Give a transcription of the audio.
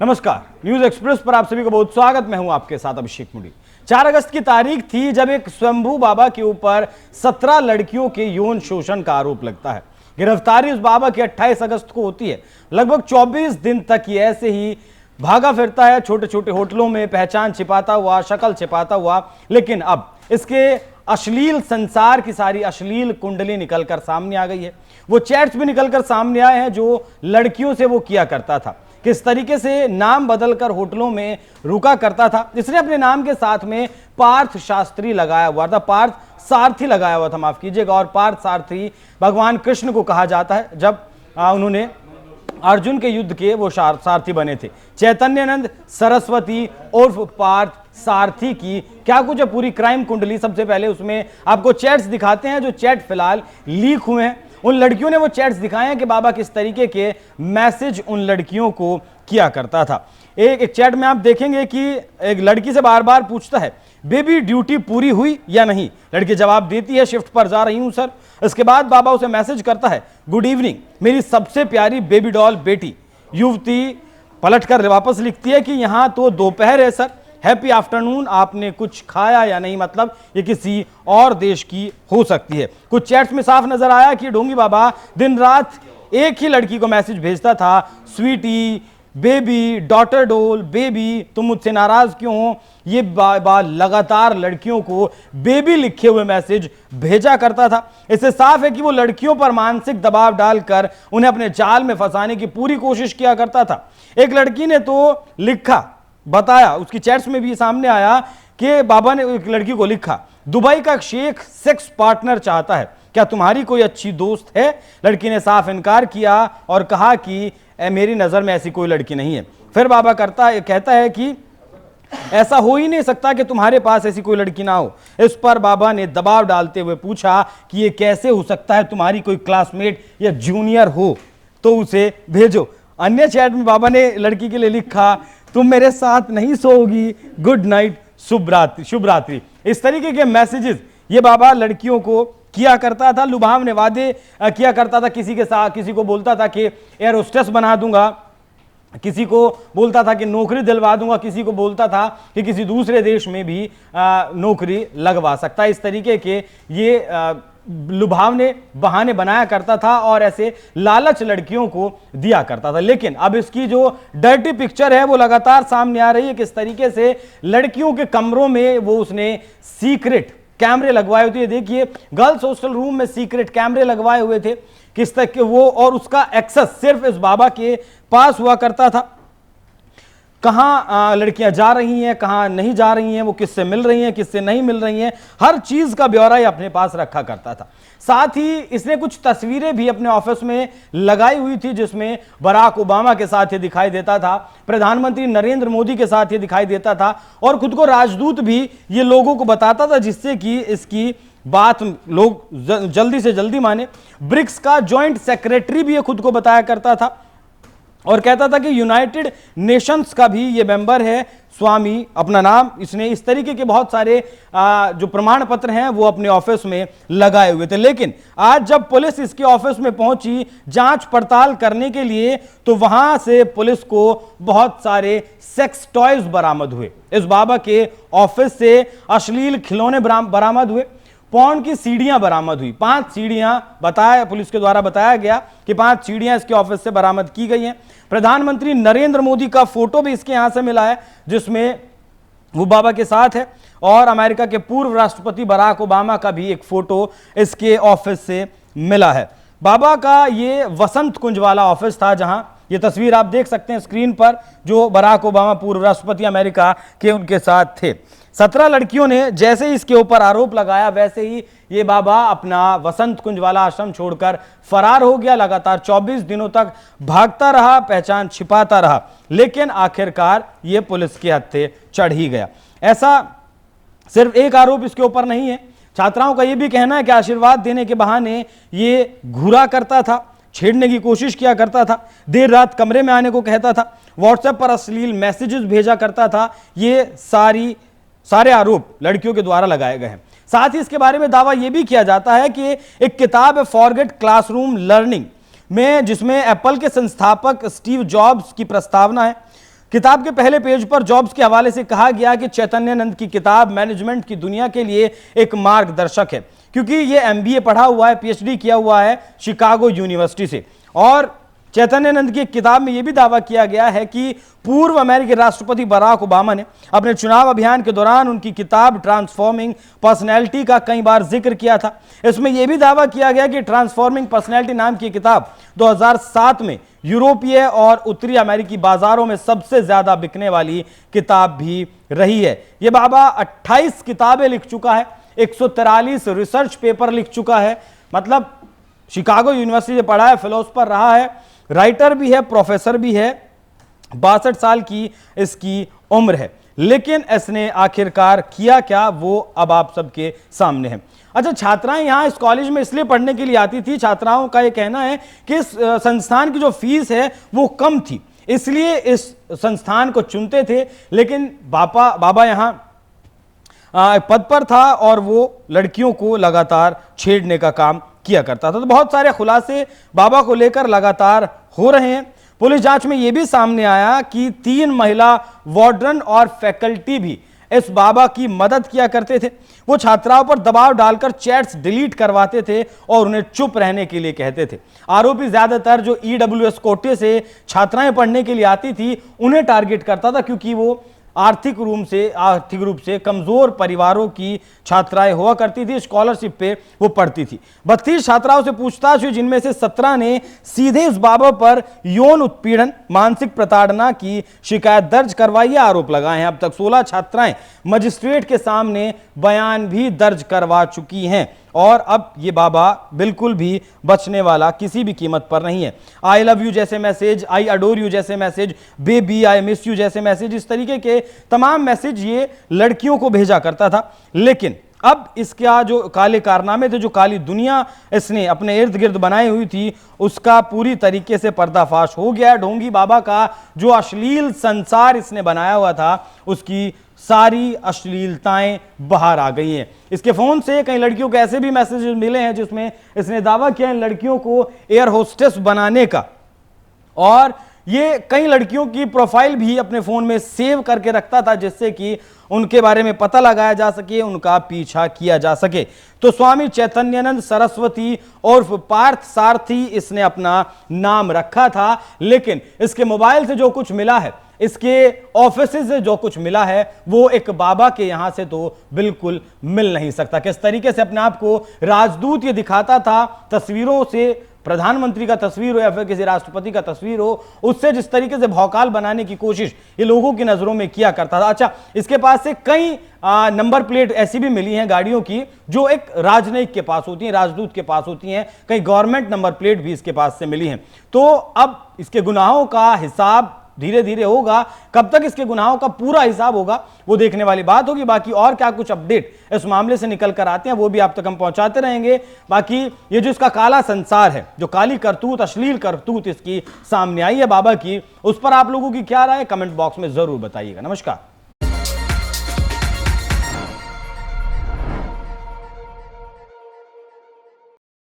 नमस्कार, news express पर आप सभी का बहुत स्वागत। मैं हूं आपके साथ अभिषेक मुंडी। 4 अगस्त की तारीख थी जब एक स्वयंभू बाबा के ऊपर 17 लड़कियों के यौन शोषण का आरोप लगता है। गिरफ्तारी उस बाबा की 28 अगस्त को होती है। लगभग 24 दिन तक ये ऐसे ही भागा फिरता है, छोटे छोटे होटलों में पहचान छिपाता हुआ, शक्ल छिपाता हुआ। लेकिन अब इसके अश्लील संसार की सारी अश्लील कुंडली निकलकर सामने आ गई है। वो चैट्स भी निकलकर सामने आए हैं जो लड़कियों से वो किया करता था, किस तरीके से नाम बदलकर होटलों में रुका करता था। इसने अपने नाम के साथ में पार्थ शास्त्री लगाया हुआ था, पार्थ सारथी लगाया हुआ था, माफ कीजिएगा। और पार्थ सारथी भगवान कृष्ण को कहा जाता है जब उन्होंने अर्जुन के युद्ध के वो सारथी बने थे। चैतन्यानंद सरस्वती उर्फ पार्थ सारथी की क्या कुछ है पूरी क्राइम कुंडली। सबसे पहले उसमें आपको चैट्स दिखाते हैं जो चैट फिलहाल लीक हुए हैं। उन लड़कियों ने वो चैट्स दिखाए हैं कि बाबा किस तरीके के मैसेज उन लड़कियों को किया करता था। एक चैट में आप देखेंगे कि एक लड़की से बार बार पूछता है, बेबी ड्यूटी पूरी हुई या नहीं। लड़की जवाब देती है, शिफ्ट पर जा रही हूं सर। इसके बाद बाबा उसे मैसेज करता है, गुड इवनिंग मेरी सबसे प्यारी बेबी डॉल बेटी। युवती पलटकर वापस लिखती है कि यहां तो दोपहर है सर, हैप्पी आफ्टरनून, आपने कुछ खाया या नहीं। मतलब ये किसी और देश की हो सकती है। कुछ चैट्स में साफ नजर आया कि ढोंगी बाबा दिन रात एक ही लड़की को मैसेज भेजता था, स्वीटी, बेबी, डॉटर डोल, बेबी तुम मुझसे नाराज क्यों हो। ये लगातार लड़कियों को बेबी लिखे हुए मैसेज भेजा करता था। इससे साफ है कि वो लड़कियों पर मानसिक दबाव डालकर उन्हें अपने जाल में फंसाने की पूरी कोशिश किया करता था। एक लड़की ने तो लिखा, बताया, उसकी चैट्स में भी सामने आया कि बाबा ने एक लड़की को लिखा, दुबई का शेख सेक्स पार्टनर चाहता है, क्या तुम्हारी कोई अच्छी दोस्त है। लड़की ने साफ इनकार किया और कहा कि मेरी नजर में ऐसी कोई लड़की नहीं है। फिर बाबा कहता है कि ऐसा हो ही नहीं सकता कि तुम्हारे पास ऐसी कोई लड़की ना हो। इस पर बाबा ने दबाव डालते हुए पूछा कि ये कैसे हो सकता है, तुम्हारी कोई क्लासमेट या जूनियर हो तो उसे भेजो। अन्य चैट में बाबा ने लड़की के लिए लिखा, तुम मेरे साथ नहीं सोओगी, गुड नाइट, शुभ रात्रि। इस तरीके के मैसेजेस ये बाबा लड़कियों को किया करता था। लुभावने वादे किया करता था किसी के साथ। किसी को बोलता था कि एयर होस्टेस बना दूंगा, किसी को बोलता था कि नौकरी दिलवा दूंगा, किसी को बोलता था कि किसी दूसरे देश में भी नौकरी लगवा सकता है। इस तरीके के ये लुभावने बहाने बनाया करता था और ऐसे लालच लड़कियों को दिया करता था। लेकिन अब इसकी जो डर्टी पिक्चर है वो लगातार सामने आ रही है। किस तरीके से लड़कियों के कमरों में वो उसने सीक्रेट कैमरे लगवाए हुए थे। देखिए, गर्ल्स हॉस्टल रूम में सीक्रेट कैमरे लगवाए हुए थे। किस तक के वो, और उसका एक्सेस सिर्फ इस बाबा के पास हुआ करता था। कहां लड़कियां जा रही हैं, कहां नहीं जा रही हैं, वो किससे मिल रही हैं, किससे नहीं मिल रही हैं, हर चीज का ब्यौरा ये अपने पास रखा करता था। साथ ही इसने कुछ तस्वीरें भी अपने ऑफिस में लगाई हुई थी जिसमें बराक ओबामा के साथ ये दिखाई देता था, प्रधानमंत्री नरेंद्र मोदी के साथ ये दिखाई देता था, और खुद को राजदूत भी ये लोगों को बताता था जिससे कि इसकी बात लोग जल्दी से जल्दी माने। ब्रिक्स का जॉइंट सेक्रेटरी भी ये खुद को बताया करता था और कहता था कि यूनाइटेड नेशंस का भी ये मेंबर है, स्वामी अपना नाम। इसने इस तरीके के बहुत सारे जो प्रमाण पत्र हैं वो अपने ऑफिस में लगाए हुए थे। लेकिन आज जब पुलिस इसके ऑफिस में पहुंची जांच पड़ताल करने के लिए, तो वहां से पुलिस को बहुत सारे सेक्स टॉयज बरामद हुए। इस बाबा के ऑफिस से अश्लील खिलौने बरामद हुए, पॉर्न की सीढ़ियां बरामद हुई। 5 सीढ़ियां पुलिस के द्वारा बताया गया कि 5 सीढ़ियां इसके ऑफिस से बरामद की गई हैं। प्रधानमंत्री नरेंद्र मोदी का फोटो भी इसके यहां से मिला है जिसमें वो बाबा के साथ है, और अमेरिका के पूर्व राष्ट्रपति बराक ओबामा का भी एक फोटो इसके ऑफिस से मिला है। बाबा का ये वसंत कुंज वाला ऑफिस था जहां ये तस्वीर आप देख सकते हैं स्क्रीन पर, जो बराक ओबामा पूर्व राष्ट्रपति अमेरिका के उनके साथ थे। 17 लड़कियों ने जैसे ही इसके ऊपर आरोप लगाया वैसे ही ये बाबा अपना वसंत कुंज वाला आश्रम छोड़कर फरार हो गया। लगातार 24 दिनों तक भागता रहा, पहचान छिपाता रहा, लेकिन आखिरकार ये पुलिस के हत्थे चढ़ ही गया। ऐसा सिर्फ एक आरोप इसके ऊपर नहीं है। छात्राओं का यह भी कहना है कि आशीर्वाद देने के बहाने ये घूरा करता था, छेड़ने की कोशिश किया करता था, देर रात कमरे में आने को कहता था, व्हाट्सएप पर अश्लील मैसेजेस भेजा करता था। ये सारे आरोप लड़कियों के द्वारा लगाए गए हैं। साथ ही इसके बारे में दावा यह भी किया जाता है कि एक किताब है फॉरगेट क्लासरूम लर्निंग में, जिसमें एप्पल के संस्थापक स्टीव जॉब्स की प्रस्तावना है किताब के पहले पेज पर जॉब्स के हवाले से कहा गया कि चैतन्यानंद की किताब मैनेजमेंट की दुनिया के लिए एक मार्गदर्शक है, क्योंकि ये एमबीए पढ़ा हुआ है, पीएचडी किया हुआ है शिकागो यूनिवर्सिटी से। और चैतन्यानंद की एक किताब में यह भी दावा किया गया है कि पूर्व अमेरिकी राष्ट्रपति बराक ओबामा ने अपने चुनाव अभियान के दौरान उनकी किताब ट्रांसफॉर्मिंग पर्सनैलिटी का कई बार जिक्र किया था। इसमें यह भी दावा किया गया कि ट्रांसफॉर्मिंग पर्सनैलिटी नाम की किताब 2007 में यूरोपीय और उत्तरी अमेरिकी बाजारों में सबसे ज्यादा बिकने वाली किताब भी रही है। यह बाबा 28 किताबें लिख चुका है, 143 रिसर्च पेपर लिख चुका है, मतलब शिकागो यूनिवर्सिटी से पढ़ा है, फिलोसफर रहा है, राइटर भी है, प्रोफेसर भी है, 62 साल की इसकी उम्र है। लेकिन इसने आखिरकार किया क्या, वो अब आप सबके सामने है। अच्छा, छात्राएं यहां इस कॉलेज में इसलिए पढ़ने के लिए आती थी, छात्राओं का यह कहना है कि इस संस्थान की जो फीस है वो कम थी, इसलिए इस संस्थान को चुनते थे। लेकिन बाबा यहां पद पर था और वो लड़कियों को लगातार छेड़ने का काम किया करता था। तो बहुत सारे खुलासे बाबा को लेकर लगातार हो रहे हैं। पुलिस जांच में यह भी सामने आया कि 3 महिला वार्डन और फैकल्टी भी इस बाबा की मदद किया करते थे। वो छात्राओं पर दबाव डालकर चैट्स डिलीट करवाते थे और उन्हें चुप रहने के लिए कहते थे। आरोपी ज्यादातर जो ईडब्ल्यूएस कोटे से छात्राएं पढ़ने के लिए आती थी उन्हें टारगेट करता था, क्योंकि वो आर्थिक रूप से कमजोर परिवारों की छात्राएं हुआ करती थी, स्कॉलरशिप पे वो पढ़ती थी। 32 छात्राओं से पूछताछ हुई, जिनमें से 17 ने सीधे इस बाबा पर यौन उत्पीड़न, मानसिक प्रताड़ना की शिकायत दर्ज करवाई, आरोप लगाए हैं। अब तक 16 छात्राएं मजिस्ट्रेट के सामने बयान भी दर्ज करवा चुकी हैं और अब ये बाबा बिल्कुल भी बचने वाला किसी भी कीमत पर नहीं है। आई लव यू जैसे मैसेज, आई अडोर यू जैसे message, baby I miss you जैसे मैसेज, इस तरीके के तमाम मैसेज ये लड़कियों को भेजा करता था। लेकिन अब इसका जो काले कारनामे थे, जो काली दुनिया इसने अपने इर्द गिर्द बनाई हुई थी, उसका पूरी तरीके से पर्दाफाश हो गया। ढोंगी बाबा का जो अश्लील संसार इसने बनाया हुआ था, उसकी सारी अश्लीलताएं बाहर आ गई हैं। इसके फोन से कई लड़कियों को ऐसे भी मैसेजेस मिले हैं जिसमें इसने दावा किया है लड़कियों को एयर होस्टेस बनाने का, और ये कई लड़कियों की प्रोफाइल भी अपने फोन में सेव करके रखता था, जिससे कि उनके बारे में पता लगाया जा सके, उनका पीछा किया जा सके। तो स्वामी चैतन्यानंद सरस्वती उर्फ पार्थ सारथी इसने अपना नाम रखा था। लेकिन इसके मोबाइल से जो कुछ मिला है, इसके ऑफिस से जो कुछ मिला है, वो एक बाबा के यहां से तो बिल्कुल मिल नहीं सकता। किस तरीके से अपने आप को राजदूत ये दिखाता था, तस्वीरों से, प्रधानमंत्री का तस्वीर हो या फिर किसी राष्ट्रपति का तस्वीर हो, उससे जिस तरीके से भौकाल बनाने की कोशिश ये लोगों की नजरों में किया करता था। अच्छा, इसके पास से कई नंबर प्लेट ऐसी भी मिली हैं गाड़ियों की जो एक राजनयिक के पास होती हैं, राजदूत के पास होती हैं, कई गवर्नमेंट नंबर प्लेट भी इसके पास से मिली हैं। तो अब इसके गुनाहों का हिसाब धीरे धीरे होगा। कब तक इसके गुनाहों का पूरा हिसाब होगा वो देखने वाली बात होगी। बाकी और क्या कुछ अपडेट इस मामले से निकल कर आते हैं वो भी आप तक हम पहुंचाते रहेंगे। बाकी ये जो इसका काला संसार है, जो काली करतूत, अश्लील करतूत इसकी सामने आई है बाबा की, उस पर आप लोगों की क्या राय है कमेंट बॉक्स में जरूर बताइएगा। नमस्कार।